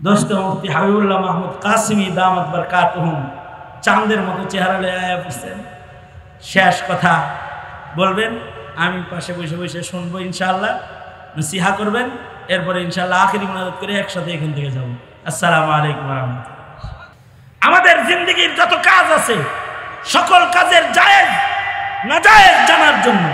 দোস্ত মুফতি হাবিবুল্লাহ মাহমুদ কাসিমি দামাত বারকাতুহুম চাঁদের মতো চেহারা লয়ে আয়া পড়ছেন। শেষ কথা বলবেন, আমি পাশে বসে বসে শুনবো, ইনশাআল্লাহ নসিহা করবেন, এরপরে ইনশাআল্লাহ আখিরি মুনাজাত করে একসাথে এখান থেকে যাব। আসসালামু আলাইকুম ওয়া রাহমাতুল্লাহ। আমাদের জিন্দেগির যত কাজ আছে সকল কাজের জায়েজ নাজায়েজ জানার জন্য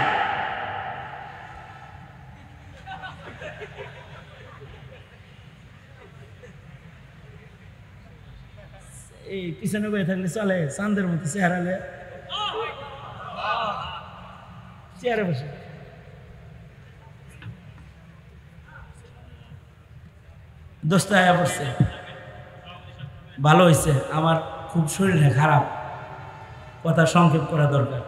এই পিছনে বয়ে থাকলে চলে, চাঁদের মতো চেহারালে চেয়ারে বসে দোস্তা আয়া পড়ছে। ভালো হয়েছে, আমার খুব শরীরটা খারাপ, কথা সংক্ষেপ করা দরকার।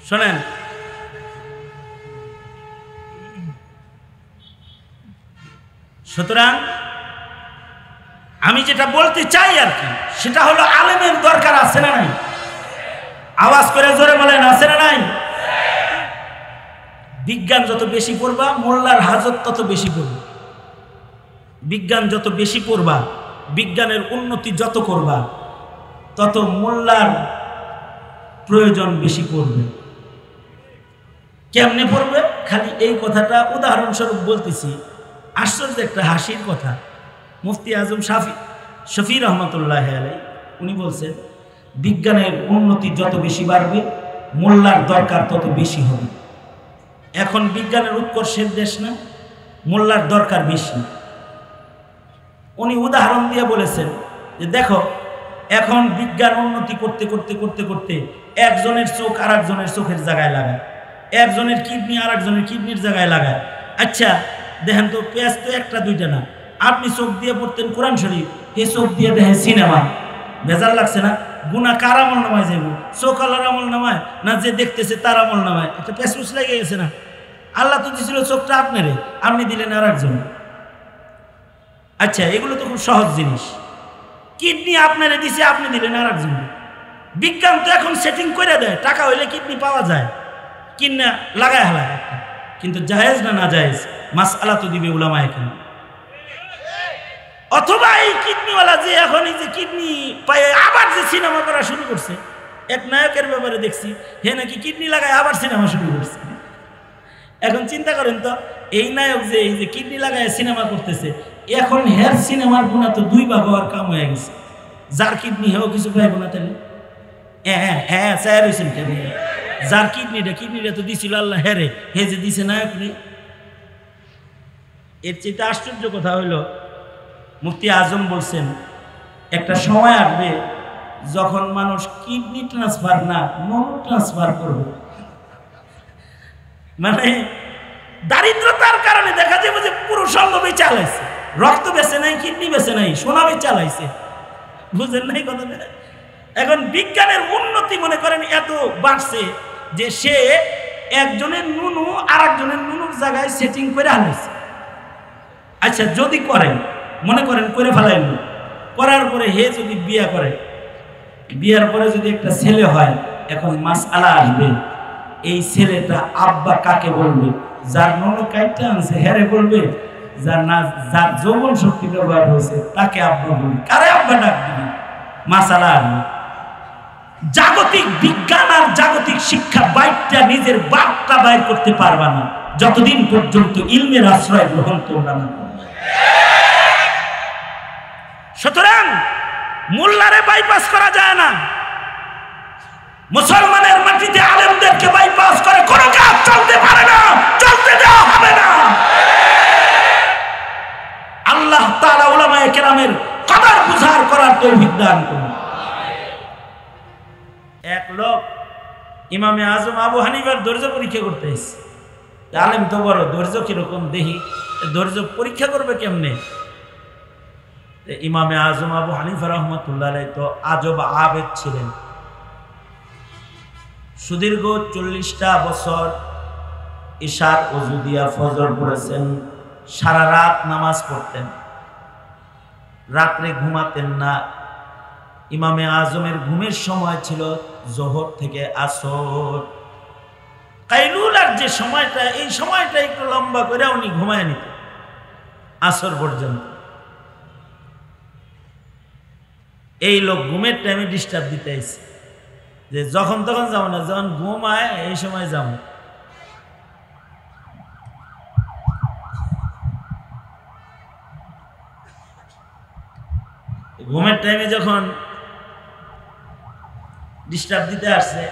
শোনেন, সুতরাং আমি যেটা বলতে চাই আর কি, সেটা হলো আলেমের দরকার আছে না নাই? আওয়াজ করে জোরে বলেন, আছে না নাই? বিজ্ঞান যত বেশি পড়বা মোল্লার হাজত তত বেশি পড়বে। বিজ্ঞান যত বেশি পড়বা, বিজ্ঞানের উন্নতি যত করবা, তত মোল্লার প্রয়োজন বেশি পড়বে। কেমনে পড়বে? খালি এই কথাটা উদাহরণস্বরূপ বলতেছি, আশ্চর্য একটা হাসির কথা। মুফতি আজম শফি রহমতুল্লাহ আলাইহি উনি বলছেন, বিজ্ঞানের উন্নতি যত বেশি বাড়বে মোল্লার দরকার তত বেশি হবে। এখন বিজ্ঞানের উৎকর্ষের দেশ না, মোল্লার দরকার বেশি। উনি উদাহরণ দিয়ে বলেছেন যে দেখো, এখন বিজ্ঞান উন্নতি করতে করতে করতে করতে একজনের চোখ আর একজনের চোখের জায়গায় লাগায়, একজনের কিডনি আর একজনের কিডনির জায়গায় লাগায়। আচ্ছা দেখেন তো, পেঁয়াজ তো একটা দুইটা না, আপনি চোখ দিয়ে পড়তেন কোরআন শরীফ, এ চোখ দিয়ে দেখেন সিনেমা, ভেজাল লাগছে না? গুনাহ কার আমল নামায় যাইব? চোখ আল্লাহর আমল নামায় না যে দেখতেছে তার আমল নামায়? একটা পেঁচুস লেগে গেছে না? আল্লাহ তো দিছিল চোখটা আপনারে, আপনি দিলেন আর একজন। আচ্ছা এগুলো তো খুব সহজ জিনিস। কিডনি আপনারে দিছে, আপনি দিলেন আর একজন। বিজ্ঞান তো এখন সেটিং করে দেয়, টাকা হইলে কিডনি পাওয়া যায়, কিনা লাগায় হালায় একটা। কিন্তু জায়েজ না নাজায়েজ মাসআলা তো দিবে উলামায়ে কেরাম। অথবা এই কিডনিওয়ালা যে এখন এই যে কিডনি পায়ে আবার যে সিনেমা করা শুরু করছে, এক নায়কের ব্যাপারে দেখছি, হে নাকি কিডনি লাগায় আবার সিনেমা শুরু করছে। এখন চিন্তা করেন তো, এই নায়ক যে এই যে কিডনি লাগায় সিনেমা করতেছে, এখন হের সিনেমার গুণা তো দুই ভাগ হওয়ার কাম হয়ে গেছে। যার কিডনি হেও কিছু পাইব না তাহলে? হ্যাঁ চায় রয়েছেন কেন? যার কিডনিটা তো দিছিল আল্লাহ, হেরে হে যে দিছে নায়ক নেই। এর চেয়ে আশ্চর্য কথা হইল, মুফতি আজম বলছেন একটা সময় আসবে যখন মানুষ কিডনি ট্রান্সফার না মন ট্রান্সফার করবে। মানে দারিদ্রতার কারণে দেখা যাবে যে পুরো সঙ্গ বেঁচে চালাইছে, রক্ত বেঁচে নাই, কিডনি বেঁচে নাই, সোনা বেঁচে চালাইছে। বুঝেন নাই কথাটা? এখন বিজ্ঞানের উন্নতি মনে করেন এত বাড়ছে যে সে একজনের নুনু আর একজনের নুনুর জায়গায় সেটিং করে আনাইছে। আচ্ছা যদি করেন, মনে করেন করে ফেলাইল, করার পরে হে যদি বিয়ে করে, বিয়ার পরে যদি একটা ছেলে হয়, এখন মাসআলা আসবে, এই ছেলেটা আব্বা কাকে বলবে? যার নুনু কাইটা আনছে হেরে বলবে, যার যৌবন শক্তি ব্যবহার হয়েছে তাকে আব্বা বলবে, কারে আব্বা ডাক দিবি? মাসআলা আসবে। জাগতিক বিজ্ঞান আর জাগতিক শিক্ষা বাইরটা নিজের বাপটা বাইর করতে পারবা না যতদিন পর্যন্ত ইলমের আশ্রয় গ্রহণ তোমরা না করবে। সুতরাং মোল্লারে বাইপাস করা যায় না। মুসলমানের মাটিতে আলেমদেরকে বাইপাস করে কোন কাজ চলতে পারে না, চলতে দেওয়া হবে না। আল্লাহ তাআলা উলামায়ে কেরামের কদর বুঝার করার তৌফিক দান করুন। এক লোক ইমামে আজম আবু হানিফার ধৈর্য পরীক্ষা করতে এসেছে। আলেম তো বড়, ধৈর্য কিরকম দেখি, ধৈর্য পরীক্ষা করবে কেমনে? ইমামে আজম আবু হানিফা রহমতুল্লাহ আলাইহি তো আজব আবেদ ছিলেন। সুদীর্ঘ 40টা বছর ইশার ওযু দিয়া ফজর পড়েছেন, সারা রাত নামাজ পড়তেন, রাত্রে ঘুমাতেন না। ইমামে আজমের ঘুমের সময় ছিল জোহর থেকে আসর। কাইলুলার যে সময়টা, এই সময়টা একটু লম্বা করে উনি ঘুমায় নিত আসর পর্যন্ত। এই লোক ঘুমের টাইমে ডিস্টার্ব দিতে আইছে যে যখন তখন যাবো না, যখন ঘুমায় এই সময় যাবো। ঘুমের টাইমে যখন ডিস্টার্ব দিতে আসছে,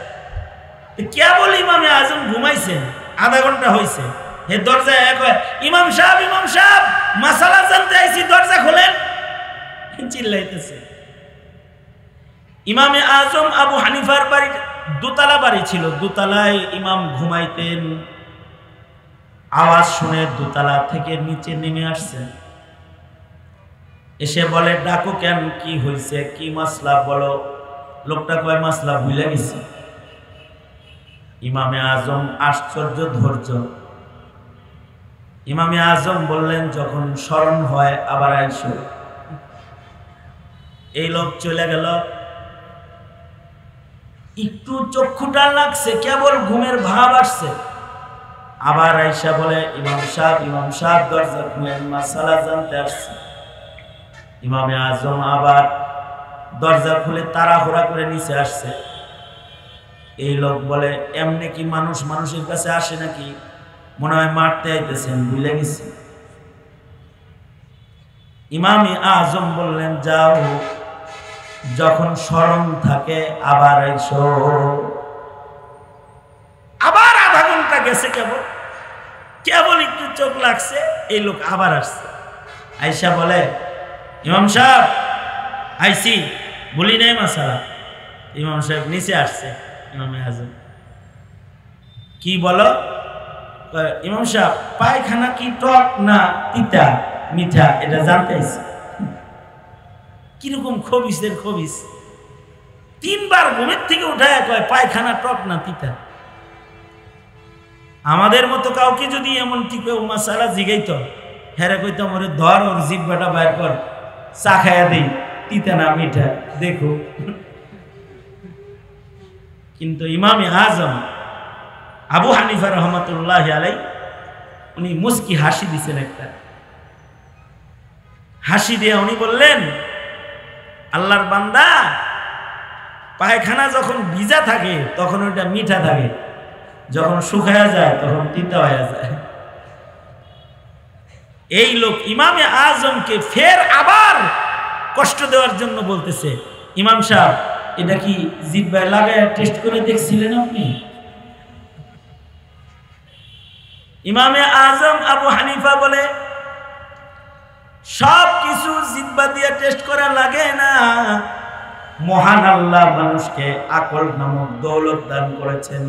কেবল ইমামে আজম ঘুমাইছেন, আধা ঘন্টা হয়েছে, হে দরজা ইমাম সাহেব মাসালা জানতে আইছি, দরজা খোলেন, চিল্লাইতেছে। ইমামে আজম আবু হানিফার বাড়ি দোতলা বাড়ি ছিল, দোতলায় ইমাম ঘুমাইতেন। আওয়াজ শুনে দোতলা থেকে নিচে নেমে আসছেন, এসে বলে ডাকো কেন, কি হয়েছে, কি মাসলা বলো। লোকটা কয় মাসলা ভুলে গেছি। ইমামে আজম আশ্চর্য ধৈর্য। ইমামে আজম বললেন যখন স্মরণ হয় আবার আইসো। এই লোক চলে গেল, একটু চক্ষুটা লাগছে, কেবল ঘুমের ভাব আসছে, আবার আইসা বলে ইমাম সাহেব দরজা খুলেন, মাসালা জানতে আসছে। ইমামে আজম আবার দরজা খুলে তাড়াহুড়া করে নিচে আসছে। এই লোক বলে এমনি কি মানুষ মানুষের কাছে আসে নাকি, মনে হয় মারতে আইতেছেন, ভুলে গেছি। ইমামে আজম বললেন যাও, যখন স্মরণ থাকে আবার আইসো। আবার আধা ঘন্টা গেছে, কেবল একটু চোখ লাগছে, এই লোক আবার আসছে। আইসা বলে ইমাম সাহেব আইসি, বলি নাই মাসালা। ইমাম সাহেব নিচে আসছে। ইমামে আজম কি বলো? ইমাম সাহেব পায়খানা কি টক না তিতা মিঠা এটা জানতে আইছি। কিরকম খবিসের খবিস, তিনবার ঘুমের থেকে উঠায় কয় পায়খানা টক না তিতা। আমাদের মতো কাউকে যদি এমন টিপে মাসালা জিগাইত, হেরে কইতাম ওরে ধর, ওর জিব্বাটা বাইর কর, চা খাইয়া দিই, তিতা না মিঠা দেখো। কিন্তু ইমামে আজম আবু হানিফা রহমতুল্লাহ আলাই উনি মুস্কি হাসি দিছেন, একটা হাসি দিয়ে উনি বললেন আল্লাহর বান্দা, পায়খানা যখন ভিজা থাকে তখন ওইটা মিঠা থাকে, যখন শুকায়া যায় তখন তিতা হয়ে যায়। এই লোক ইমামে আজমকে ফের আবার কষ্ট দেওয়ার জন্য বলতেছে, ইমাম সাহেব এটা কি জিহ্বায় লাগায় টেস্ট করে দেখছিলেন আপনি? ইমামে আজম আবু হানিফা বলে সব কিছু জিহ্বা দিয়ে টেস্ট করা লাগে না, মহান আল্লাহ মানুষকে আকল নামক দৌলত দান করেছেন,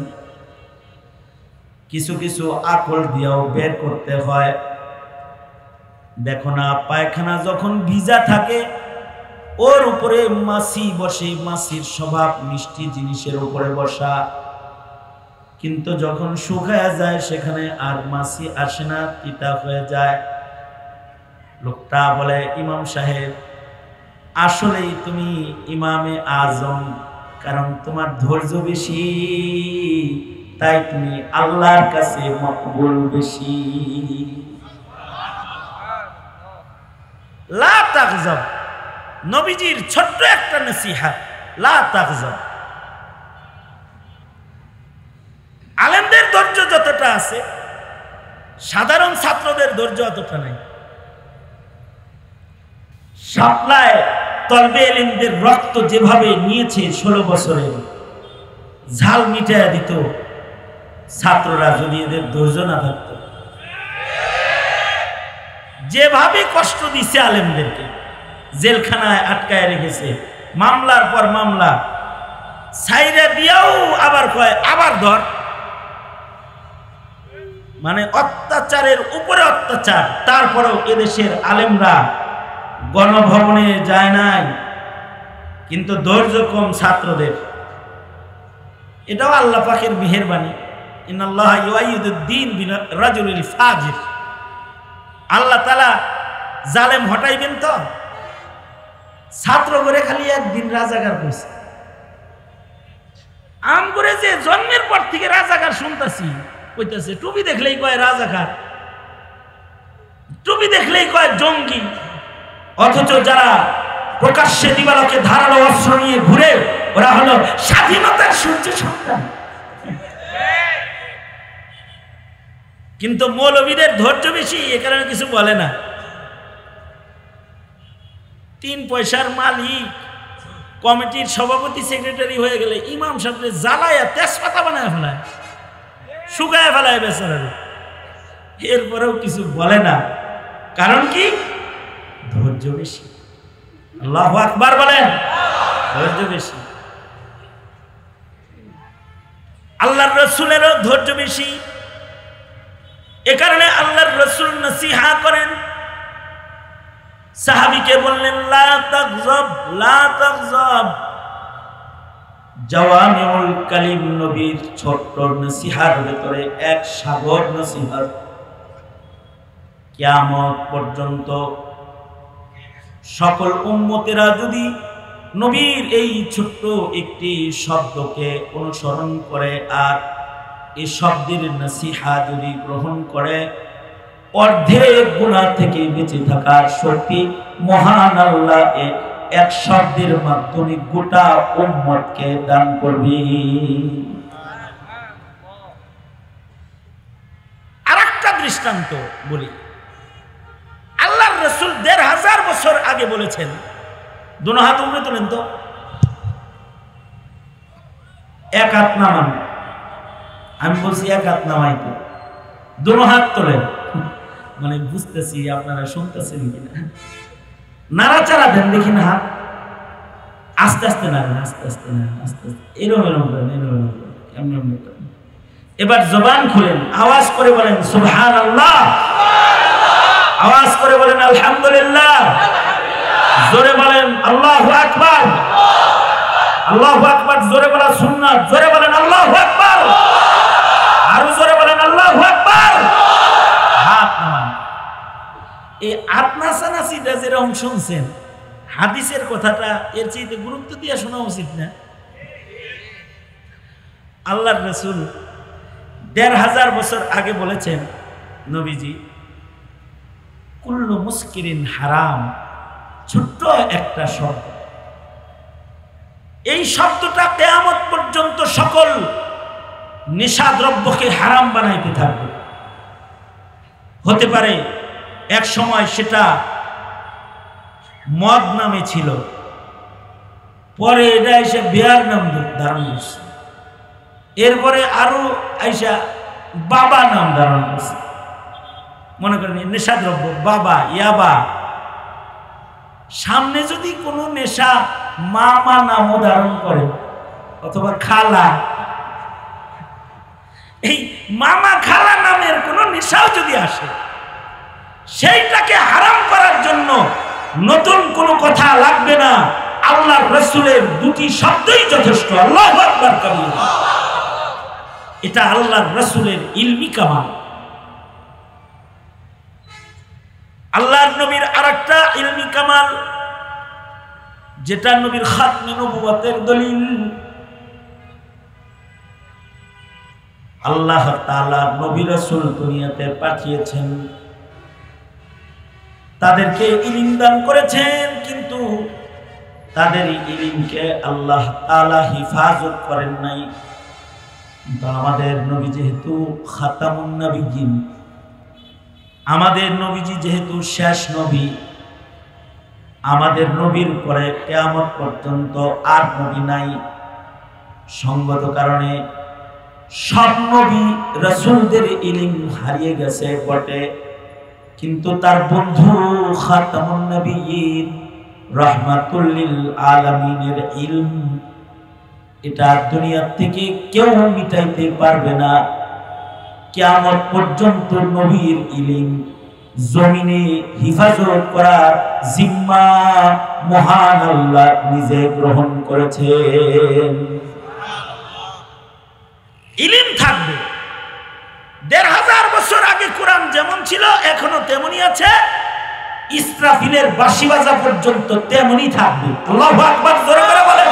কিছু কিছু আকল দিয়েও বের করতে হয়। দেখো না, পায়খানা যখন ভিজা থাকে ওর উপরে মাছি বসে, মাছির স্বভাব মিষ্টি জিনিসের উপরে বসা, কিন্তু যখন শুকায়া যায় সেখানে আর মাছি আসে না, তিতা হয়ে যায়। লোকটা বলে ইমাম সাহেব আসলেই তুমি ইমামে আজম, কারণ তোমার ধৈর্য বেশি, তাই তুমি আল্লাহর কাছে মকবুল বেশি। লা তাগজাব, নবীজির ছোট্ট একটা নসিহত, লা তাগজাব। আলেমদের ধৈর্য যতটা আছে, সাধারণ ছাত্রদের ধৈর্য অতটা নাই। শাপলায় তলবে এলেমদের রক্ত যেভাবে নিয়েছে 16 বছরে, ঝাল মিটাইয়া দিত ছাত্ররা যদি এদের ধৈর্য না থাকত। যেভাবে কষ্ট দিছে আলেমদেরকে, জেলখানায় আটকায় রেখেছে, মামলার পর মামলা, ছাইরা দিয়াও আবার কয় আবার ধর, মানে অত্যাচারের উপরে অত্যাচার। তারপরেও এদেশের আলেমরা গণভবনে যায় নাই, কিন্তু ধৈর্য কম ছাত্রদের। এটাও আল্লাহ পাকের মেহেরবানি। ইন্নাল্লাহ ইউআইয়িদুদ-দ্বীন বিরাজুলিল ফাজির। আল্লাহ তাআলা জালেম হটাইবেন তো, ছাত্র করে খালি একদিন রাজাকার কইছে, আম করে যে জন্মের পর থেকে রাজাকার শুনতাছি, কইতাছে টুপি দেখলেই কয় রাজাকার, টুপি দেখলেই কয় জঙ্গি। অথচ যারা প্রকাশ্যে দিবালোকে ধারালো অস্ত্র নিয়ে ঘুরে, ওরা হলো স্বাধীনতার সূর্য সন্তান। কিন্তু মৌলবীদের ধৈর্য বেশি, এ কারণে কিছু বলে না। 3 পয়সার মালিক কমিটির সভাপতি সেক্রেটারি হয়ে গেলে ইমাম সাহেবকে জ্বালায়া তেজপাতা বানায় ফেলায়, শুকায় ফেলায় বেচারা, এরপরেও কিছু বলে না। কারণ কি? ধৈর্য বেশি। আল্লাহু আকবার বলেন, ধৈর্য বেশি। আল্লাহর রাসূলেরও ধৈর্য বেশি। এ কারণে আল্লাহর রাসূল নসিহা করেন, সাহাবীকে বললেন লা তাগযাব লা তাগযাব। জাওয়ামিউল কালিম নবীর ছোট্ট নসিহার ভিতরে এক সাগর নসিহত। কিয়ামত পর্যন্ত সকল উম্মতেরা যদি নবীর এই ছোট্ট একটি শব্দকে অনুসরণ করে আর এই শব্দের নসিহা যদি গ্রহণ করে, অর্ধেক গুনাহ থেকে বেঁচে থাকার শক্তি মহান আল্লাহ এক শব্দের মাধ্যমে গোটা উম্মতকে দান করবে। আরেকটা দৃষ্টান্ত বলি। আল্লাহর রাসূল ১৫০০ বছর আগে বলেছেন, দুনো হাত উপরে তোলেন তো, এক হাত নামান। আমি বলছি এক হাত নামাইতে, দুনো হাত তোলেন, মানে বুঝতেছি আপনারা শুনতেছেন কিনা। নাড়াচাড়া দেন দেখি না, হাত আস্তে আস্তে নাড়েন, আস্তে আস্তে নাড়েন, আস্তে আস্তে এরকম এরকম করেন, এরকম এরকম করেন। এবার জবান খুলেন, আওয়াজ করে বলেন সুবহানাল্লাহ, আওয়াজ করে বলেন আলহামদুলিল্লাহ, জোরে বলেন আল্লাহু আকবার, আল্লাহু আকবার। জোরে বলা সুন্নাত, জোরে বলেন আল্লাহু আকবার, আরো জোরে বলেন আল্লাহু আকবার। হাত নামান। এই আতনাসানাসিটা যেরকম শুনছেন, হাদিসের কথাটা এর চেয়ে গুরুত্ব দিয়ে শোনা উচিত না? আল্লাহর রাসূল ১৫০০ বছর আগে বলেছেন, নবীজি, কুল্লু মুস্কিরিন হারাম। ছোট্ট একটা শব্দ, এই শব্দটা কিয়ামত পর্যন্ত সকল নেশাদ্রব্যকে হারাম বানাইতে থাকবে। হতে পারে এক সময় সেটা মদ নামে ছিল, পরে এটা এসে বিয়ার নাম ধারণ করছে, এরপরে আরো আইসা বাবা নাম ধারণ করছে। মনে করেন নেশাদ্রব্য বাবা, ইয়াবা। সামনে যদি কোনো নেশা মামা নামও ধারণ করে অথবা খালা, এই মামা খালা নামের কোন নেশাও যদি আসে, সেইটাকে হারাম করার জন্য নতুন কোনো কথা লাগবে না। আল্লাহর রাসূলের দুটি শব্দই যথেষ্ট, আল্লাহু আকবার কাবীরা। এটা আল্লাহর রাসূলের ইলমি কামাল। আল্লাহর নবীর আরেকটা ইলমি কামাল, যেটা নবীর খাতমে নবুয়তের দলিল। আল্লাহ তাআলা নবী রাসূল দুনিয়াতে পাঠিয়েছেন, তাদেরকে ইলম দান করেছেন, কিন্তু তাদের ইলমকে আল্লাহ তাআলা হিফাজত করেন নাই। কিন্তু আমাদের নবী যেহেতু খাতামুন নবিয়্যিন, আমাদের নবীজি যেহেতু শেষ নবী, আমাদের নবীর পরে কিয়ামত পর্যন্ত আর নবী নাই। সঙ্গত কারণে সব নবী রাসূলদের ইলম হারিয়ে গেছে বটে, কিন্তু তার বন্ধু খাতামুন নবিয়্যিন রাহমাতুল লিল আলামিনের ইলম, এটা দুনিয়া থেকে কেউ মিটাইতে পারবে না। কিয়ামত পর্যন্ত নবীর ইলম জমিনে হিফাজত করার জিম্মা মহান আল্লাহ নিজে গ্রহণ করেছেন। ইলম থাকবে। ১৫০০ বছর আগে কোরআন যেমন ছিল এখনো তেমনি আছে, ইসরাফিলের বাঁশি বাজা পর্যন্ত তেমনি থাকবে। আল্লাহু আকবার জোরে করে বলেন।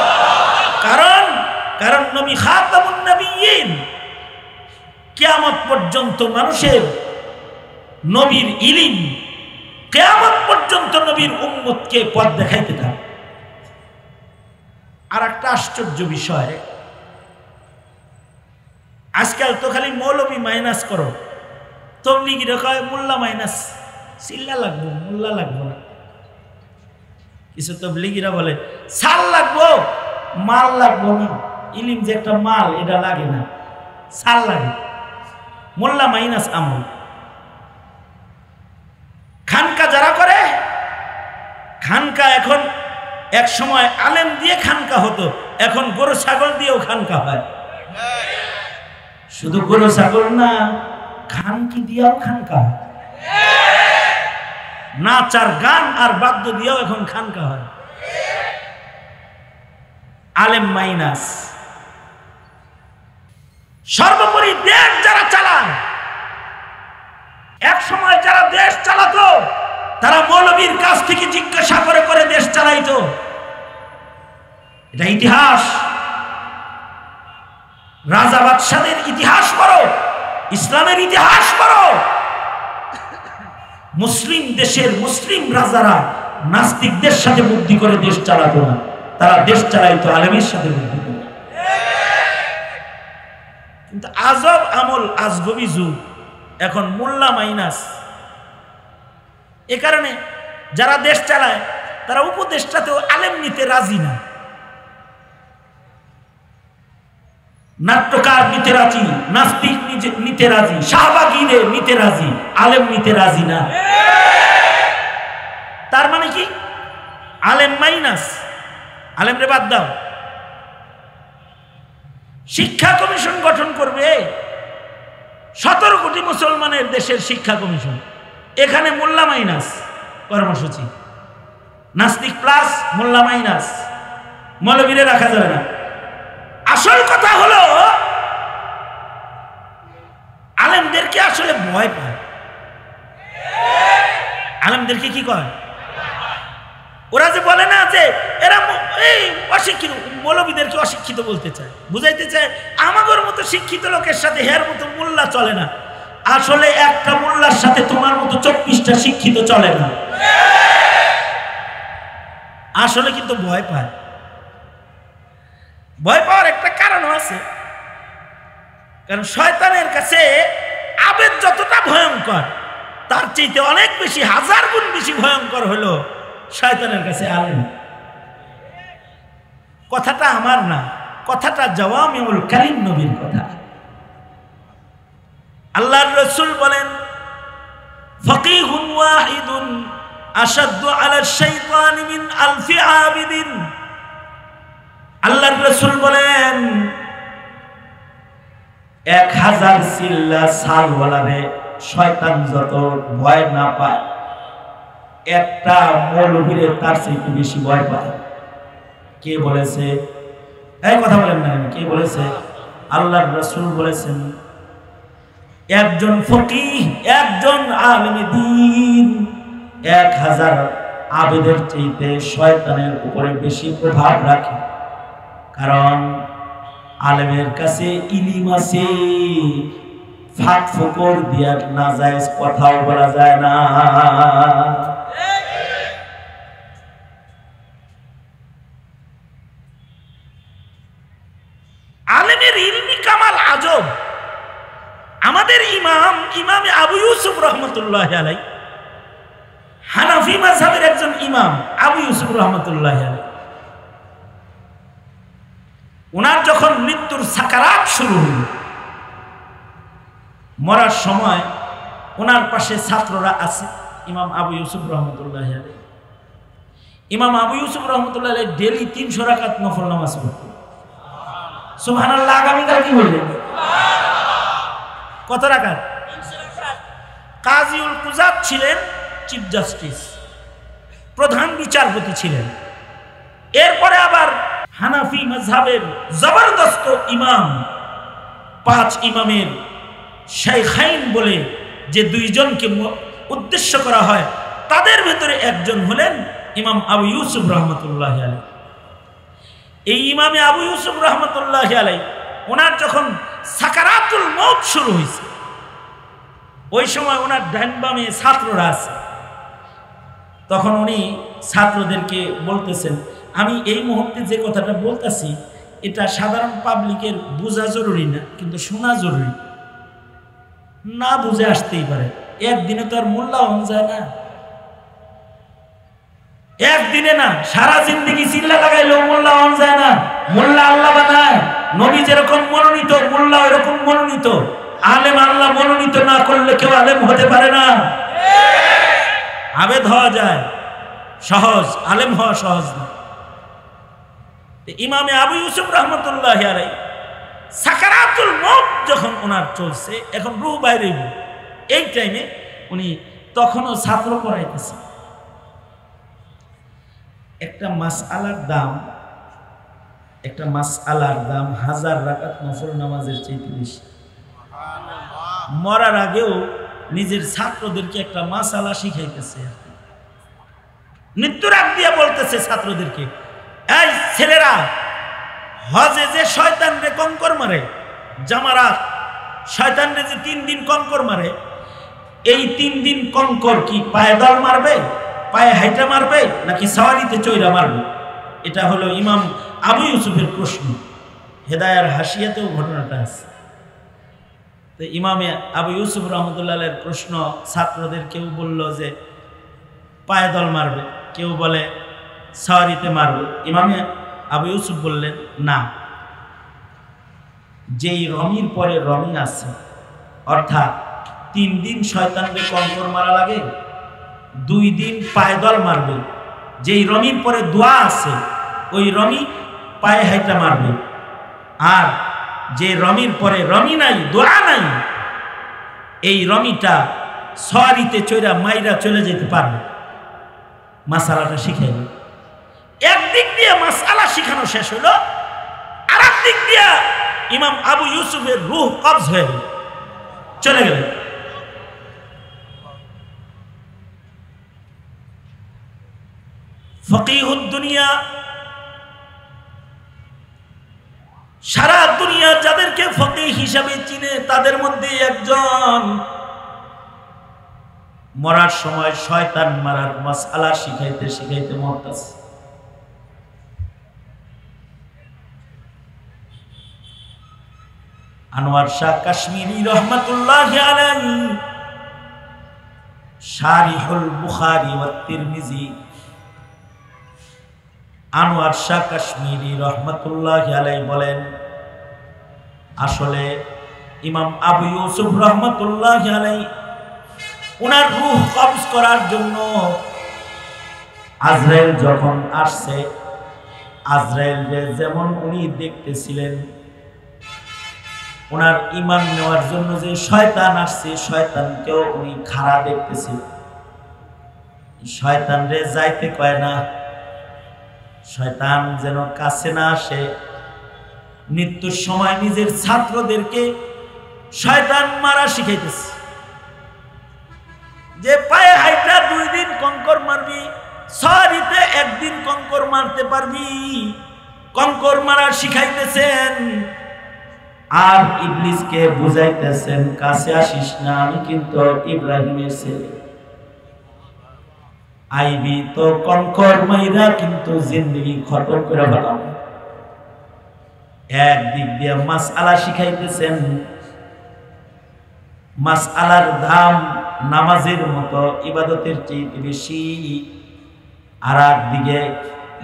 কারণ কারণ নবী খাতামুন নবিয়্যিন, কিয়ামত পর্যন্ত মানুষের নবীর ইলম, কিয়ামত পর্যন্ত নবীর উম্মতকে পথ দেখাইতে থাকে। আর একটা আশ্চর্য বিষয়, আজকাল তো খালি মৌলবী মাইনাস করো, তবলিগীরা কয় মোল্লা মাইনাস, চিল্লা লাগবো, মোল্লা লাগবো না। কিছু তবলিগীরা বলে সাল লাগবো, মাল লাগবো না, ইলিম যে একটা মাল এটা লাগে না, সাল লাগে, মোল্লা মাইনাস আমল। খানকা যারা করে, খানকা এখন এক সময় আলেম দিয়ে খানকা হতো, এখন গরু ছাগল দিয়েও খানকা হয়। শুধু গরু ছাগল না, খানকি দিয়েও খানকা হয়, নাচ আর গান আর বাদ্য দিয়েও এখন খানকা হয়। আলেম মাইনাস। সর্বোপরি দেশ যারা চালান, এক সময় যারা দেশ চালাতো তারা মৌলবীর কাছ থেকে জিজ্ঞাসা করে করে দেশ চালাইতো। এটা ইতিহাস, রাজা বাদশাদের ইতিহাস পড়ো, ইসলামের ইতিহাস পড়ো। মুসলিম দেশের মুসলিম রাজারা নাস্তিকদের সাথে বুদ্ধি করে দেশ চালাতো না, তারা দেশ চালাইতো আলেমের সাথে বুদ্ধি করে। কিন্তু আজব আমল, আজগবি যুগ, এখন মোল্লা মাইনাস। এ কারণে যারা দেশ চালায় তারা উপদেশটাতেও আলেম নিতে রাজি না, নাট্যকার নিতে রাজি, নাস্তিক নিতে রাজি, শাহবাগীরে নিতে রাজি, আলেম নিতে রাজি না। তার মানে কি? আলেম মাইনাস, আলেম রে বাদ দাও। শিক্ষা কমিশন গঠন করবে 17 কোটি মুসলমানের দেশের শিক্ষা কমিশন, এখানে মোল্লা মাইনাস কর্মসূচি, নাস্তিক প্লাস মোল্লা মাইনাস, মৌলবীরে রাখা যাবে না। আসল কথা হলো আলেমদেরকে আসলে ভয় পায়। আলেমদেরকে কি কয়? ওরা যে বলে না যে এরা এই অশিক্ষিত, মৌলবীদেরকে অশিক্ষিত বলতে চায়, বুঝাইতে চায় আমাদের মতো শিক্ষিত লোকের সাথে হের মতো মোল্লা চলে না। আসলে একটা মোল্লার সাথে তোমার মতো 24টা শিক্ষিত চলে না। আসলে কিন্তু ভয় পায়। ভয় পাওয়ার একটা কারণও আছে, কারণ শয়তানের কাছে আবেদ যতটা ভয়ঙ্কর, তার চাইতে অনেক বেশি, 1000 গুণ বেশি ভয়ঙ্কর হলো শয়তানের কাছে আলেম। কথাটা আমার না, কথাটা জাওয়ামিউল কালিম নবীর কথা। আল্লাহর রাসূল বলেন, ফাকিহুন ওয়াহিদুন আশাদ্দু আলা শাইতানি মিন আলফি আবিদিন। আল্লাহর রাসূল বলেন 1000 চিল্লা সালওয়ালারে শয়তান যত ভয় না পায়, একটা মৌলবীরে তার চাইতে বেশি ভয় পায়। কে বলেছে? এই কথা বলেন না, কে বলেছে? আল্লাহর রাসূল বলেছেন, একজন ফকিহ, একজন আলেম দ্বীন 1000 আবেদের চাইতে শয়তানের উপরে বেশি প্রভাব রাখে। কারণ আলেমের কাছে ইলম আছে, ফাঁক ফোকর দিয়া নাজায়েজ কথাও বলা যায় না। আলেমের ইলমি কামাল আজব। আমাদের ইমাম আবু ইউসুফ রহমতুল্লাহ আলাইহি, হানাফি মাযহাবের একজন ইমাম আবু ইউসুফ রহমতুল্লাহ আলাইহি, ওনার যখন মৃত্যুর সাকারাত শুরু হল, মরার সময় ওনার পাশে ছাত্ররা আছে। ইমাম আবু ইউসুফ রহমতুল্লাহ আলাইহি, ইমাম আবু ইউসুফ রহমতুল্লাহ আলাইহি ডেলি 300 রাকাত নফল নামাজ পড়তেন। সুবহানাল্লাহ। আগামীকাল কি বললেন? কত রাকাত? কাজীউল কুজাত ছিলেন চিফ জাস্টিস, প্রধান বিচারপতি ছিলেন। এরপরে আবার হানাফি মাযহাবের জবরদস্ত ইমাম, 5 ইমামের শাইখাইন বলে যে 2 জনকে উদ্দেশ্য করা হয়, তাদের ভেতরে একজন হলেন ইমাম আবু ইউসুফ রহমতুল্লাহ আলাইহি। এই ইমামে আবু ইউসুফ রহমতুল্লাহ আলাই ওনার যখন সাকারাতুল মউত শুরু হয়েছে, ওই সময় ওনার ডান বামে ছাত্ররা আছে। তখন উনি ছাত্রদেরকে বলতেছেন, আমি এই মুহূর্তে যে কথাটা বলতেছি এটা সাধারণ পাবলিকের বোঝা জরুরি না, কিন্তু শোনা জরুরি। না বুঝে আসতেই পারে, একদিনে তো আর মূল্যায়ন যায় না, একদিনে না, সারা জিন্দেগি চিল্লা লাগাইলেও মূল্যায়ন যায় না। মোল্লা আল্লাহ বানায়, নবী যেরকম মনোনীত মোল্লা এরকম মনোনীত। আলেম আল্লাহ মনোনীত না করলে কেউ আলেম হতে পারে না। আবেদ হওয়া যায় সহজ, আলেম হওয়া সহজ না। ইমামে আবু ইউসুফ রহমতুল্লাহ আলাই সাকারাতুল মউত যখন ওনার চলছে, এখন রূহ বাইরে, এই টাইমে উনি তখনও ছাত্র পড়াইতেছে। একটা মাসআলার দাম 1000 রাকাত নফল নামাজের চাইতে বেশি। মরার আগেও নিজের ছাত্রদেরকে একটা মাসআলা শিখাইতেছে। মৃত্যুর আগ দিয়ে বলতেছে ছাত্রদেরকে, এই ছেলেরা, হজে যে শয়তানরে কঙ্কর মারে, জামারাত শয়তানরে যে 3 দিন কঙ্কর মারে, এই 3 দিন কঙ্কর কি পায়ে দল মারবে, পায়ে হাইটা মারবে, নাকি সাওয়ারিতে চৈরা মারবে? এটা হলো ইমাম আবু ইউসুফের প্রশ্ন। হেদায়ার হাসিয়াতেও ঘটনাটা আছে। তো ইমামে আবু ইউসুফ রহমতুল্লাহের প্রশ্ন, ছাত্রদের কেউ বলল যে পায়ে দল মারবে, কেউ বলে সাওয়ারিতে মারবে। ইমামে আবু ইউসুফ বললেন, না, যেই রমির পরে রমি আছে, অর্থাৎ 3 দিন শয়তানকে কঙ্কর মারা লাগে, 2 দিন পায়ে দল মারবে। যেই রমির পরে দোয়া আছে, ওই রমি পায়ে হাইটা মারবে। আর যে রমির পরে রমি নাই, দোয়া নাই, এই রমিটা সাওয়ারিতে চৈরা মাইরা চলে যেতে পারবে। মাসালাটা শিখাইল। একদিক দিয়ে মাসআলা শিখানো শেষ হলো, আর একদিক দিয়ে ইমাম আবু ইউসুফের রূহ কবজ হয়ে গেল, চলে গেল। ফকিহুদ দুনিয়া, সারা দুনিয়া যাদেরকে ফকিহ হিসাবে চিনে, তাদের মধ্যে একজন মরার সময় শয়তান মারার মাসআলা শিখাইতে শিখাইতে মরতেছে। আনোয়ার শাহ কাশ্মীরি রহমাতুল্লাহি আলাইহি শারিহুল বুখারী ওয়া তিরমিজি, আনোয়ার শাহ কাশ্মীরি রহমাতুল্লাহি আলাইহি বলেন, আসলে ইমাম আবু ইউসুফ রহমাতুল্লাহি আলাইহি ওনার রূহ কবজ করার জন্য আজরাইল যখন আসছে, আজরাইলকে যেমন উনি দেখতেছিলেন, ওনার ঈমান নেওয়ার জন্য যে শয়তান আসছে, শয়তানকেও উনি খাড়া দেখতেছিল। শয়তান রে যাইতে কয় না, শয়তান যেন কাছে না আসে। মৃত্যুর সময় নিজের ছাত্রদেরকে শয়তান মারা শিখাইতেছে, যে পায়ে হাইটা 2 দিন কঙ্কর মারবি, সাওয়ারিতে 1 দিন কঙ্কর মারতে পারবি, কঙ্কর মারা শিখাইতেছেন। আর ইবলিসকে বুঝাইতেছেন, কাছে আসিস না, আমি কিন্তু ইব্রাহিমের ছেলে, আইবি তো কঙ্কর মাইরা কিন্তু জিন্দেগি খতম করে ফেলাম। একদিক দিয়ে মাসআলা শিখাইতেছেন, মাসআলার দাম নামাজের মতো ইবাদতের চেয়ে বেশি। আর একদিকে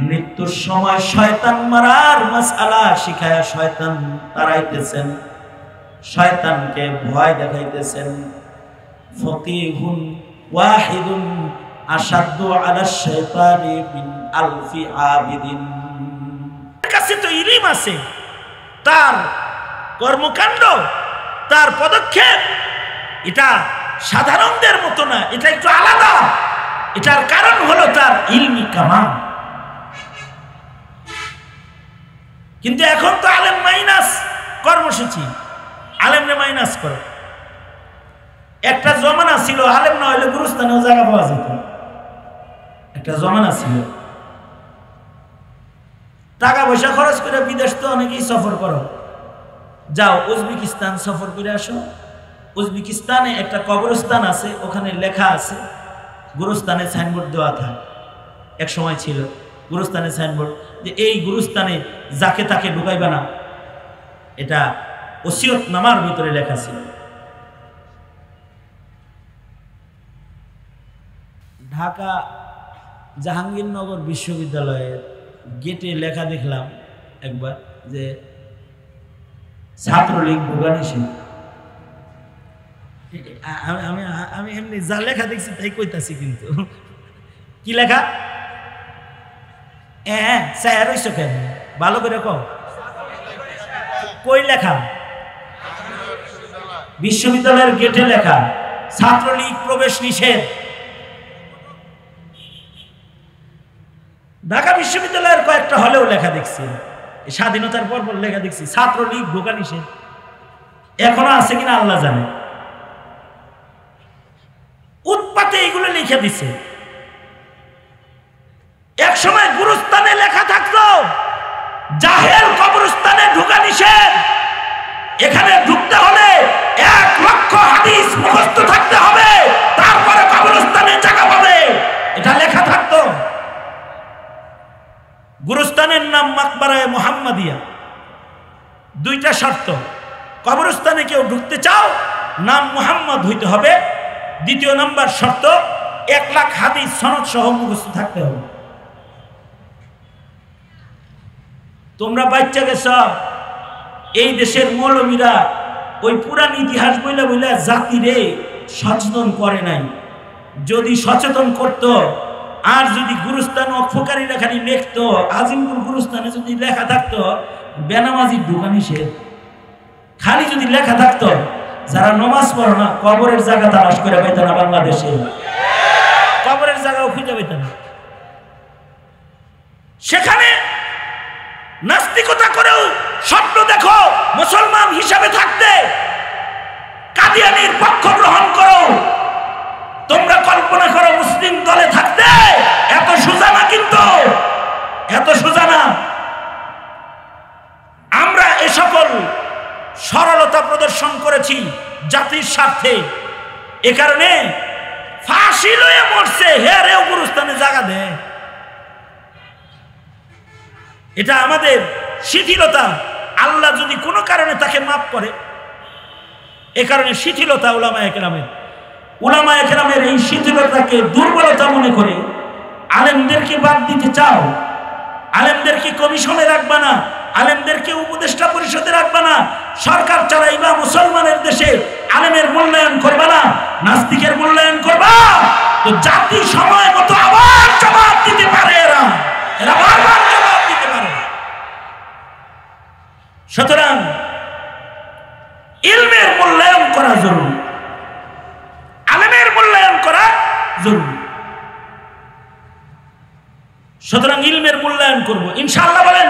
মৃত্যুর সময় শয়তান মারার মাসআলা শিখায়া শয়তান তাড়াইতেছেন, শয়তানকে ভয় দেখাইতেছেন। ফকিহুন ওয়াহিদুন আশাদ্দু আলা শাইতানি মিন আলফি আবিদিন। কাছে তো ইলম আছে, তার কর্মকাণ্ড, তার পদক্ষেপ এটা সাধারণদের মতো না, এটা একটু আলাদা। এটার কারণ হলো তার ইলমি কামাল। কিন্তু এখন তো আলেম মাইনাস কর্মসূচি, আলেমরে মাইনাস করে। একটা জমানা ছিল আলেম না হইলে গুরুস্থানেও জায়গা পাওয়া যেত, একটা জমানা ছিল। টাকা পয়সা খরচ করে বিদেশ তো অনেকেই সফর করো, যাও উজবেকিস্তান সফর করে আসো। উজবেকিস্তানে একটা কবরস্থান আছে, ওখানে লেখা আছে, গুরুস্থানে সাইনবোর্ড দেওয়া থাকে, এক সময় ছিল গুরুস্থানে সাইনবোর্ড, যে এই গুরুস্থানে যাকে তাকে ঢুকাইবে না, এটা ওসিয়ত নামার ভিতরে লেখা ছিল। ঢাকা জাহাঙ্গীরনগর বিশ্ববিদ্যালয়ের গেটে লেখা দেখলাম একবার যে ছাত্রলীগ ঢোকা নিষেধ। আমি আমি এমনি যা লেখা দেখছি তাই কইতাছি, কিন্তু কি লেখা? স্যার হইছ কেন? ভালো করে কও, কই লেখা? বিশ্ববিদ্যালয়ের গেটে লেখা ছাত্রলীগ প্রবেশ নিষেধ। ঢাকা বিশ্ববিদ্যালয়ের কয়েকটা হলেও লেখা দেখছি, স্বাধীনতার পর লেখা দেখছি ছাত্রলীগ ঢোকা নিষেধ। এখনো আছে কিনা আল্লাহ জানে। উৎপাতে এগুলো লিখে দিছে। এক সময় গুরুস্থানে লেখা থাকতো জাহেল কবরস্থানে ঢোকা নিষেধ, এখানে ঢুকতে হলে 1 লক্ষ হাদিস মুখস্থ থাকতে হবে, তারপরে কবরস্থানে জায়গা পাবে, এটা লেখা থাকতো। গুরুস্থানের নাম মাকবারায়ে মুহাম্মাদিয়া। 2টা শর্ত, কবরস্থানে কেউ ঢুকতে চাও নাম মুহাম্মদ হইতে হবে, 2য় নাম্বার শর্ত 1 লাখ হাদিস সনদ সহ মুখস্থ থাকতে হবে। তোমরা বাচ্চা গেছ, এই দেশের মৌলবীরা ওই পুরান ইতিহাস বইলা বইলা জাতিরে সচেতন করে নাই। যদি সচেতন করত, আর যদি গুরুস্থান অক্ষকারীরা খালি লিখত, আজিমপুর গুরুস্থানে যদি লেখা থাকতো বেনামাজি ঢোকা নিষেধ, খালি যদি লেখা থাকতো যারা নমাজ পড়ো না কবরের জায়গা তালাশ করে পাইত না, বাংলাদেশে কবরের জায়গাও খুঁজে পাইত না। সেখানে নাস্তিকতা করেও স্বপ্ন দেখো মুসলমান হিসাবে থাকতে, কাদিয়ানির পক্ষ গ্রহণ করো। তোমরা কল্পনা করো মুসলিম দলে থাকতে, এত সোজা না, কিন্তু এত সোজা না। আমরা এ সকল সরলতা প্রদর্শন করেছি জাতির স্বার্থে। এ কারণে ফাঁসি লয়ে মরছে, হেরেও গুরুস্থানে জায়গা দেয়, এটা আমাদের শিথিলতা। আল্লাহ যদি কোনো কারণে তাকে মাফ করে, এ কারণে শিথিলতা উলামায়ে কেরামের। উলামায়ে কেরামের এই শিথিলতাকে দুর্বলতা মনে করে আলেমদেরকে বাদ দিতে চাও, আলেমদেরকে কমিশনে রাখবা না, আলেমদেরকে উপদেষ্টা পরিষদে রাখবা না, সরকার চালাইবা মুসলমানের দেশে, আলেমের মূল্যায়ন করবা না, নাস্তিকের মূল্যায়ন করবা, তো জাতি সময় মতো আবার জবাব দিতে পারে। এরা বারবার জবাব দিতে পারে। সুতরাং ইলমের মূল্যায়ন করা জরুরি, আলেমের মূল্যায়ন করা জরুরি। সুতরাং ইলমের মূল্যায়ন করব ইনশাআল্লাহ। বলেন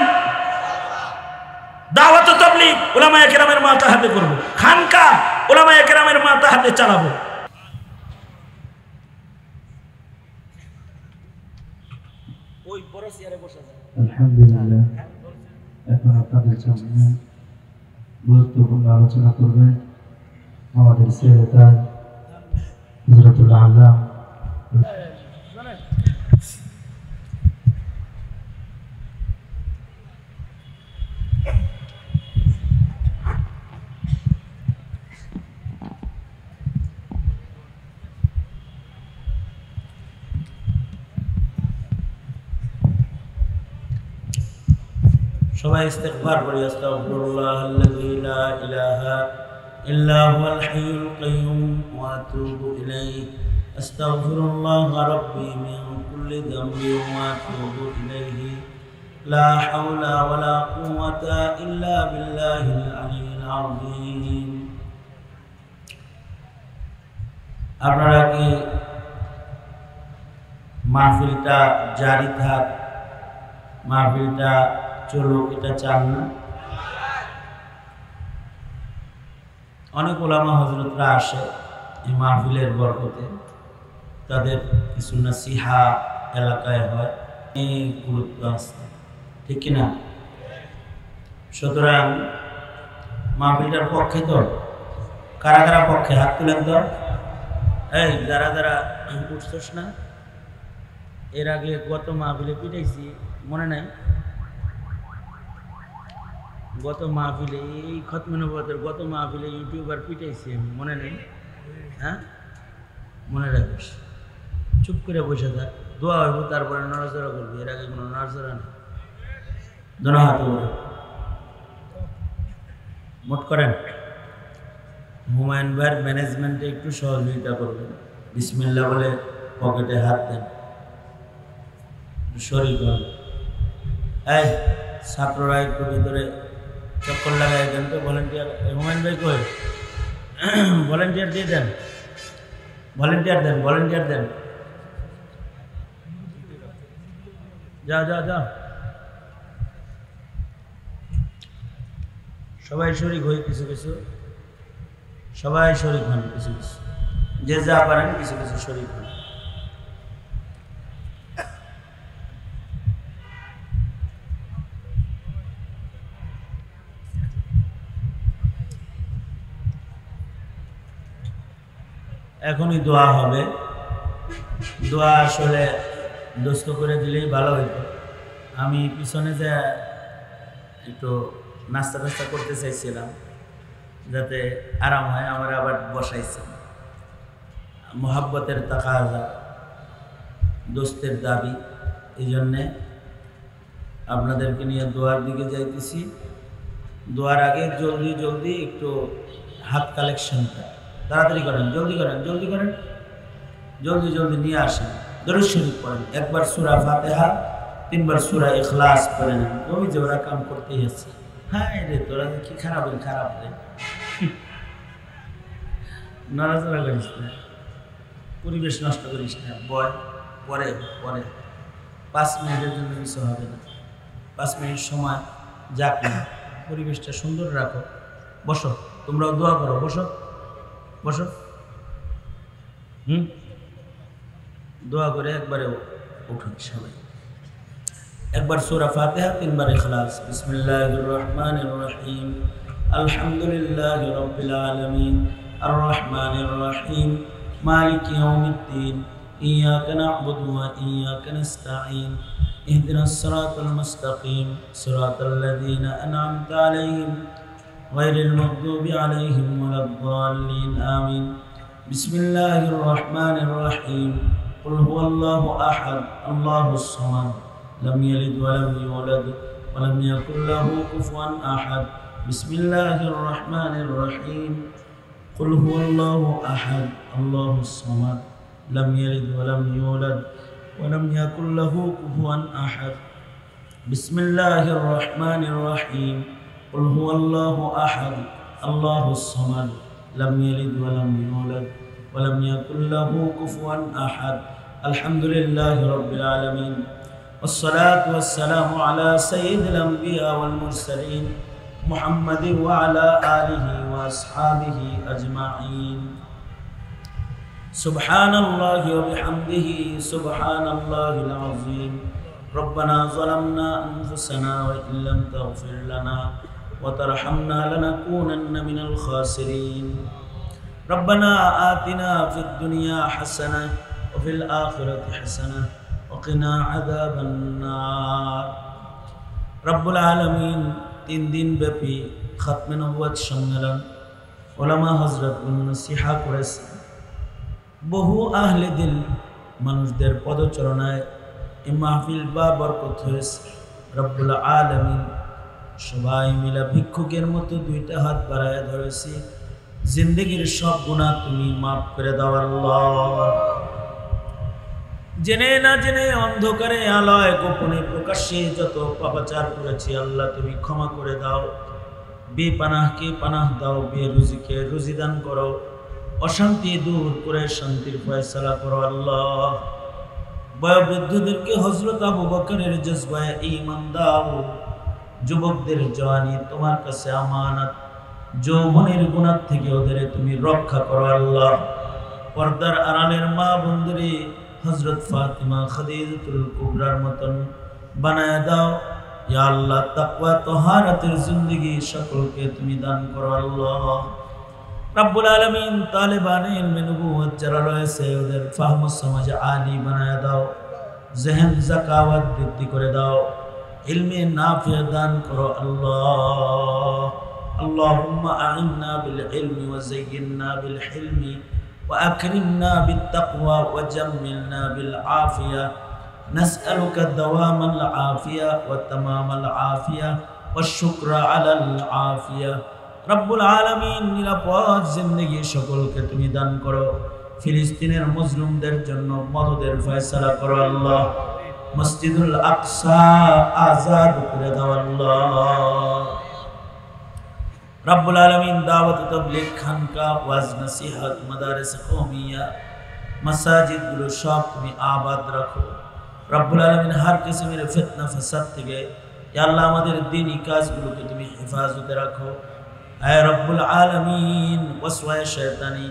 দাওয়াত ও তাবলীগ উলামায়ে কেরামের মাথাহাতে করব, খানকা উলামায়ে কেরামের মাথাহাতে চালাবো। ওই বড় চেয়ারে বসা যায়। আলহামদুলিল্লাহ, এখন আপনাদের সামনে গুরুত্বপূর্ণ আলোচনা করবেন আমাদের সেক্রেটারি হযরতুল আল্লাহ সবাই ইস্তিগফার করি। আস্তাগফিরুল্লাহাল্লাযী লা ইলাহা ইল্লা হুয়াল হাইয়ুল কাইয়্যুম ওয়া আতুবু ইলাইহি। আস্তাগফিরুল্লাহ রাব্বী মিন কুল্লি যামবিন ওয়া আতুবু ইলাইহি। লা হাওলা ওয়া লা কুওয়াতা ইল্লা বিল্লাহিল আলিয়্যিল আযীম। আপনারা কি মাহফিলটা জারি থাক, মাহফিলটা চলুক, এটা চান না? অনেক ওলামা হযরতরা আসে এই মাহফিলের বরকতে, তাদের কিছু নসিহা এলাকায় হয়, এই গুরুত্ব আছে। ঠিক কিনা? সুতরাং মাহফিলটার পক্ষে তো কারা কারা পক্ষে হাত তুলেন তো। এই যারা যারা উঠছস না, এর আগে গত মাহফিলে পিটাইছি মনে নাই? গত মাহফিলে এই খতমে নবুয়তের গত মাহফিলে ইউটিউবার পিটাইছি আমি, মনে নেই? হ্যাঁ, মনে রাখিস। চুপ করে বসে থাক, দোয়া হইব, তারপরে নড়াচড়া করবি। এর আগে কোনো নড়াচড়া নেই। দোনো হাত উপরে মোট করেন। হুমায়ুন ভাইয়ের ম্যানেজমেন্টে একটু সহযোগিতা করবেন। বিসমিল্লাহ বলে পকেটে হাত দেন, শরীর হন। এই ছাত্ররা একটু ভিতরে চক্কর লাগাই দেন তো। ভলেন্টিয়ার হুমায়ুন ভাই কই? ভলেন্টিয়ার দিয়ে দেন, ভলেন্টিয়ার দেন, ভলেন্টিয়ার দেন। যাও যাও যাও, সবাই শরীক হই কিছু কিছু, সবাই শরীক হন কিছু কিছু, যে যা পারেন কিছু কিছু শরীক হন। এখনই দোয়া হবে। দোয়া আসলে দোস্ত করে দিলেই ভালো হইত। আমি পিছনে যে একটু নাস্তা টাস্তা করতে চাইছিলাম যাতে আরাম হয়, আমার আবার বসাইছে। মোহাব্বতের তাকাজা, দোস্তের দাবি, এই জন্যে আপনাদেরকে নিয়ে দোয়ার দিকে যাইতেছি। দোয়ার আগে জলদি জলদি একটু হাত কালেকশনটা তাড়াতাড়ি করেন, জলদি করেন, জলদি করেন, জলদি জলদি নিয়ে আসেন। দরুদ শরীফ পড়েন, একবার সূরা ফাতিহা, 3 বার সূরা ইখলাস পড়ে নেন। ওই যে ওরা কাম করতেই আছে। হ্যাঁ রে, তোরা কি খারাপ রে, খারাপ রে, নড়াচড়া করিস না, পরিবেশ নষ্ট করিস না। বয় পরে পরে 5 মিনিটের জন্য কিছু হবে না। 5 মিনিট সময় যাক না, পরিবেশটা সুন্দর রাখো। বসো, তোমরাও দোয়া করো। বসো বসো, দোয়া করে একবারে উঠুন সবাই। একবার সূরা ফাতিহা, 3 বার ইখলাস। বিসমিল্লাহির রহমানির রহিম, আলহামদুলিল্লাহি রাব্বিল আলামিন, আর রহমানির রহিম, মালিকি ইয়াউমিদ্দিন, ইয়াকা না'বুদু ওয়া ইয়াকা নাস্তাঈন, ইহদিনাস সিরাতাল মুস্তাকিম, সিরাতাল লাযীনা আন'আমতা আলাইহিম গায়রিল মাগদুবি আলাইহিম ওয়ালাদ-দাল্লিন, আমিন। বিসমিল্লাহির রহমানির রহিম, কুল হুয়াল্লাহু আহাদ, আল্লাহুস সামাদ, لم يلد ولم يولد ولم يكن له كفوا أحد. بسم الله الرحمن الرحيم، قل هو الله أحد الله الصمد لم يلد ولم يولد ولم يكن له كفوا أحد. بسم الله الرحمن الرحيم، قل هو الله أحد الله الصمد لم يلد ولم يولد ولم يكن له كفوا أحد. الحمد لله رب العالمين، والصلاة والسلام على سيد الأنبياء والمرسلين محمد وعلى آله وأصحابه أجمعين. سبحان الله وبحمده سبحان الله العظيم. ربنا ظلمنا أنفسنا وإن لم تغفر لنا وترحمنا لنكونن من الخاسرين. ربنا آتنا في الدنيا حسنة وفي الآخرة حسنة وقنا عذاب النار. রব্বুল আলামিন 3 দিন ব্যাপী খতমে নবুয়ত সম্মেলন উলামা হযরত নসিহা করেছে। বহু আহলে দিল মানুষদের পদচারণায় এই মাহফিল বা বরকত হয়েছে। রব্বুল আলামিন সবাই মিলে ভিক্ষুকের মতো 2টা হাত বাড়ায় ধরেছি। জিন্দেগীর সব গুনাহ তুমি মাফ করে দাও আল্লাহ। জেনে না জেনে অন্ধকারে আলোয় গোপনে প্রকাশ্যে যত পাপাচার করেছি আল্লাহ তুমি ক্ষমা করে দাও। বেপানাহকে পানাহ দাও, বেরুজিকে রুজি দান করো, অশান্তি দূর করে শান্তির ফয়সালা করো আল্লাহ। বয়োবৃদ্ধদেরকে হযরত আবু বকরের জজবায়ে ঈমান দাও। যুবকদের জওয়ানি তোমার কাছে আমানত, যৌবনের গুনাহ থেকে ওদের তুমি রক্ষা করো আল্লাহ। পর্দার আড়ালের মা বন্ধুরে হযরত ফাতিমা খাদিজাতুল কুবরার মতন বানায় দাও। ইয়া আল্লাহ তাকওয়া তাহারাতের জিন্দেগি সকলকে তুমি দান করো আল্লাহ রব্বুল আলামিন। তালেবান ইলমে নবুয়ত যারা রয়েছে ওদের ফাহম সমাজ আলী বানায় দাও, জেহেন যাকাওয়াত বৃদ্ধি করে দাও, ইলমে নাফি দান করো আল্লাহ। আল্লাহুম্মা আ'inna বিল ইলমি ওয়া যায়্যিননা বিল হিলমি ওয়া আকরিমনা বিত তাকওয়া ওয়া জাম্মিলনা বিল আফিয়া। নাসআলুকা দাওয়ামাল আফিয়া ওয়া তামামাল আফিয়া ওয়া শুকরা আলাল আফিয়া। রব্বুল আলামিন নিরাপদ জিন্দেগি সকলকে তুমি দান করো। ফিলিস্তিনের মুসলিমদের জন্য মদদের ফয়সালা করো আল্লাহ। মসজিদুল আকসা আজাদ করে দাও আল্লাহ রব্বুল আলামিন। দাওয়াত তাবলীগ খানকা ওয়াজ নসিহত মাদারিস কওমিয়া মাসাজিদ গুলো সব তুমি আবাদ রাখো রব্বুল আলামিন। হার কিসমের ফিতনা ফাসাদ থেকে ইয়া আল্লাহ আমাদের দ্বীনি কাজগুলোকে তুমি হেফাজতে রাখো। হে রব্বুল আলামিন ওয়াসওয়ায়ে শয়তানি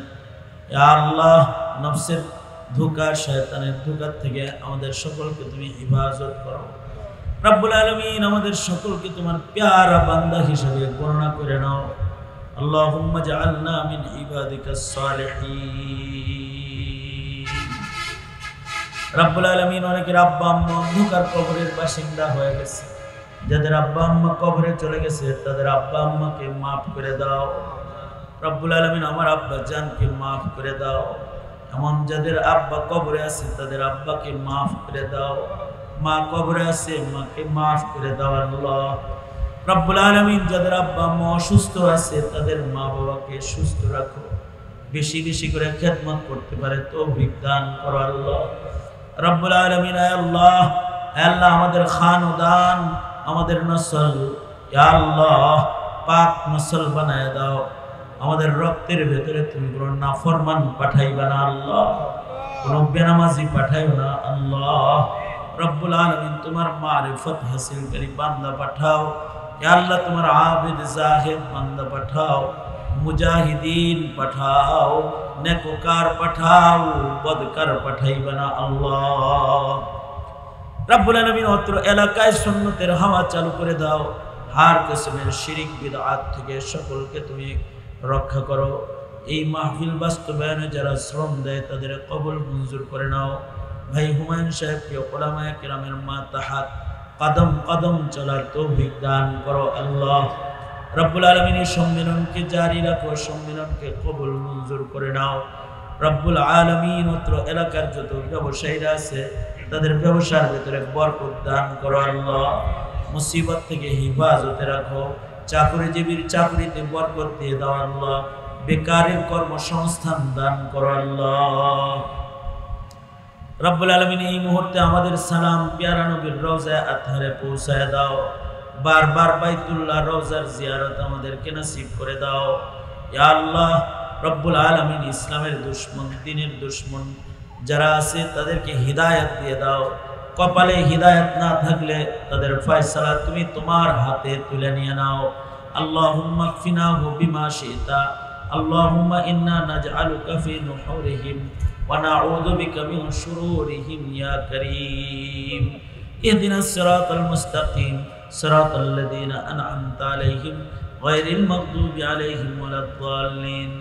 ইয়া আল্লাহ নফসের ধোঁকা শয়তানের ধোঁকা থেকে আমাদের সকলকে তুমি হেফাজত করো রব্বুল আলামিন। আমাদের সকলকে তোমার প্যারা বান্দা হিসেবে গণনা করে নাও। আল্লাহুম্মা জাআলনা মিন ইবাদিকাস সালিহিন। রব্বুল আলামিন অনেকের আব্বা আম্মা অন্ধকার কবরের বাসিন্দা হয়ে গেছে, যাদের আব্বা আম্মা কবরে চলে গেছে তাদের আব্বা আম্মাকে মাফ করে দাও রব্বুল আলামিন। আমার আব্বা জানকে মাফ করে দাও। এমন যাদের আব্বা কবরে আছে তাদের আব্বাকে মাফ করে দাও। মা কবরে আছে মাকে মাফ করে দাও আল্লাহ রব্বুল আলামিন। যাদের আব্বা আম্মা অসুস্থ আছে তাদের মা বাবাকে সুস্থ রাখো, বেশি বেশি করে খেদমত করতে পারে তৌফিক দান করো আল্লাহ রব্বুল আলামিন। আল্লাহ আল্লাহ আমাদের খানদান আমাদের নসল ইয়া আল্লাহ পাক নসল বানায় দাও। আমাদের রক্তের ভেতরে তুমি কোনো নাফরমান পাঠাইবা না আল্লাহ, কোনো বেনামাজি পাঠাইও না আল্লাহ রব্বুল আলামিন। তোমার মারিফত হাসিলকারী বান্দা পাঠাও ইয়া আল্লাহ, তোমার আবিদ জাহিদ বান্দা পাঠাও, মুজাহিদিন পাঠাও, নেককার পাঠাও, বদকার পাঠাইবা না আল্লাহ রব্বুল আলামিন। অত্র এলাকায় সুন্নতের হাওয়া চালু করে দাও। হার কিসমের শিরিক বিদআত থেকে সকলকে তুমি রক্ষা করো। এই মাহফিল বাস্তবায়নে যারা শ্রম দেয় তাদের কবুল মঞ্জুর করে নাও। ভাই হুমায়ুন সাহেবকে উলামায়ে কেরামের মাতাহাত কদম কদম চলার তৌফিক দান করো আল্লাহ রব্বুল আলামিন। এই সম্মেলনকে জারি রাখো, সম্মেলনকে কবুল মঞ্জুর করে নাও রব্বুল আলামিন। অত্র এলাকার যত ব্যবসায়ীরা আছে তাদের ব্যবসার ভিতরে বরকত দান করো আল্লাহ। মুসিবত থেকে হেফাজতে রাখো। চাকরিজীবীর চাকরিতে বরকত দিয়ে দাও আল্লাহ। বেকারের কর্মসংস্থান দান করো আল্লাহ রব্বুল আলামিন। এই মুহূর্তে আমাদের সালাম প্যারা নবীর রওজায়ে আতহারে পৌঁছায় দাও। বারবার বাইতুল্লাহ রওজার জিয়ারত আমাদেরকে নসিব করে দাও ইয়া আল্লাহ রব্বুল আলামিন। ইসলামের দুশমন দ্বীনের দুশমন যারা আছে তাদেরকে হিদায়াত দিয়ে দাও। কপালে হিদায়াত না থাকলে তাদের ফয়সালা তুমি তোমার হাতে তুলে নিয়ে নাও। আল্লাহুম্মা কফিনাহু বিমা শি'তা। আল্লাহুম্মা ইন্না নাজআলুকা ফি নুহুরিহিম ওয়া নাউযু বিকা মিন শুরুরিহিম ইয়া কারীম। ইহদিনাস সিরাতাল মুস্তাকিম সিরাতাল লাযীনা আন'আমতা আলাইহিম গায়রিল মাগদুবি আলাইহিম ওয়ালাদ-দাল্লিন।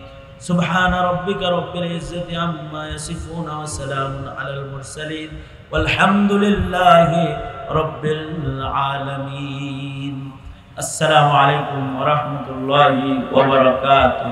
سبحان ربك رب العزة عما يصفون وسلام على المرسلين والحمد لله رب العالمين. السلام عليكم ورحمة الله وبركاته.